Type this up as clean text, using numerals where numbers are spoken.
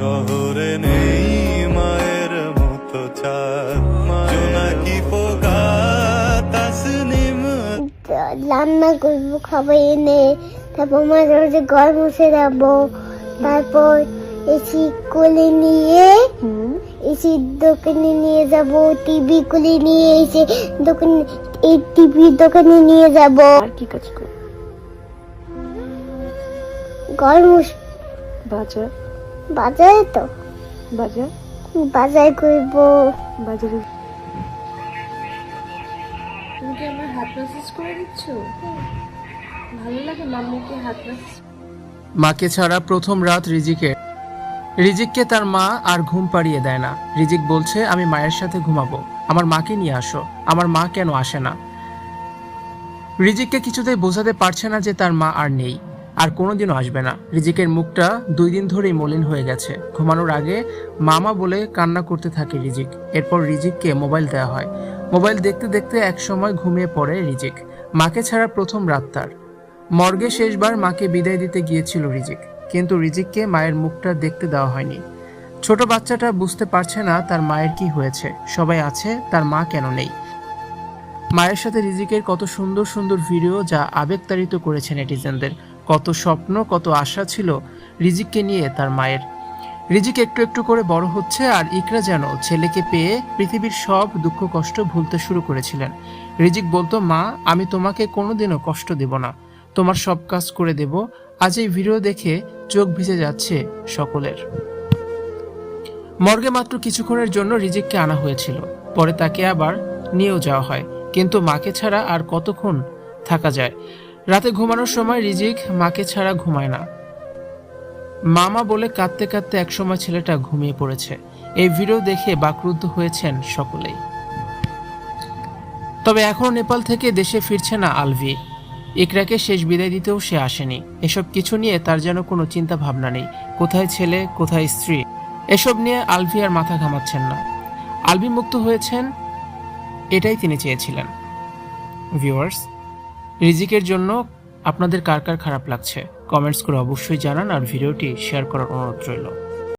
শহরে নেই মায়ের মতো চাঁদ, জোনাকি পোকা তাসনিম। রান্না করবো খাবার এনে, তারপর মাঝে মাঝে ঘর মুছে যাবো, তারপর এসি কোলে নিয়ে এসি দোকানে নিয়ে যাব, টিভি কোলে নিয়ে এসে দোকানে এই টিভি দোকানে নিয়ে যাব। আর কি কাজ করো? ঘর মুছ, বাজার বাজারে তো বাজার বাজার করবো। বাজারে তুমি কি আমার হাত ম্যাসাজ করে দিচ্ছ? ভালো লাগে মাম্মিকে হাত ম্যাসাজ। মাকে ছাড়া প্রথম রাত রিজিকের। রিজিককে তার মা আর ঘুম পাড়িয়ে দেয় না। রিজিক বলছে, আমি মায়ের সাথে ঘুমাবো, আমার মাকে নিয়ে আসো। আমার মা কেন আসে না? রিজিককে কিছুতেই বোঝাতে পারছে না যে তার মা আর নেই, আর কোনোদিনও আসবে না। রিজিকের মুখটা 2 দিন ধরেই মলিন হয়ে গেছে। ঘুমানোর আগে মামা বলে কান্না করতে থাকে রিজিক। এরপর রিজিককে মোবাইল দেওয়া হয়। মোবাইল দেখতে দেখতে একসময় ঘুমিয়ে পড়ে রিজিক। মাকে ছাড়া প্রথম রাত তার। মর্গে শেষবার মাকে বিদায় দিতে গিয়েছিল রিজিক, কিন্তু রিজিককে মায়ের মুখটা দেখতে দেওয়া হয়নি। ছোট বাচ্চাটা বুঝতে পারছে না তার মায়ের কি হয়েছে। সবাই আছে, তার মা কেন নেই? মায়ের সাথে রিজিকের কত সুন্দর সুন্দর ভিডিও, যা আবেগতাড়িত করেছে নেটিজেনদের। কত স্বপ্ন, কত আশা ছিল রিজিককে নিয়ে তার মায়ের। রিজিক একটু একটু করে বড় হচ্ছে, আর ইকরা যেন ছেলেকে পেয়ে পৃথিবীর সব দুঃখ কষ্ট ভুলতে শুরু করেছিলেন। রিজিক বলতো, মা আমি তোমাকে কোনোদিনও কষ্ট দেব না, তোমার সব কাজ করে দেব। আজ এই ভিডিও দেখে চোখ ভিজে যাচ্ছে সকলের। মর্গে মাত্র কিছুক্ষণের জন্য রিজিককে আনা হয়েছিল, পরে তাকে আবার নিয়েও যাওয়া হয়। কিন্তু মাকে ছাড়া আর কতক্ষণ থাকা যায়? রাতে ঘুমানোর সময় রিজিক মাকে ছাড়া ঘুমায় না। মামা বলে কাঁদতে কাঁদতে একসময় ছেলেটা ঘুমিয়ে পড়েছে। এই ভিডিও দেখে বাকরুদ্ধ হয়েছেন সকলেই। তবে এখনো নেপাল থেকে দেশে ফিরছে না আলভি। ইকরাকে শেষ বিদায় দিতেও সে আসেনি। এসব কিছু নিয়ে তার যেন কোনো চিন্তা ভাবনা নেই। কোথায় ছেলে, কোথায় স্ত্রী, এসব নিয়ে আলভি আর মাথা ঘামাচ্ছেন না। আলভি মুক্ত হয়েছেন, এটাই তিনি চেয়েছিলেন। ভিউয়ার্স, রিজিকের জন্য আপনাদের কার কার খারাপ লাগছে কমেন্টস করে অবশ্যই জানান, আর ভিডিওটি শেয়ার করার অনুরোধ রইল।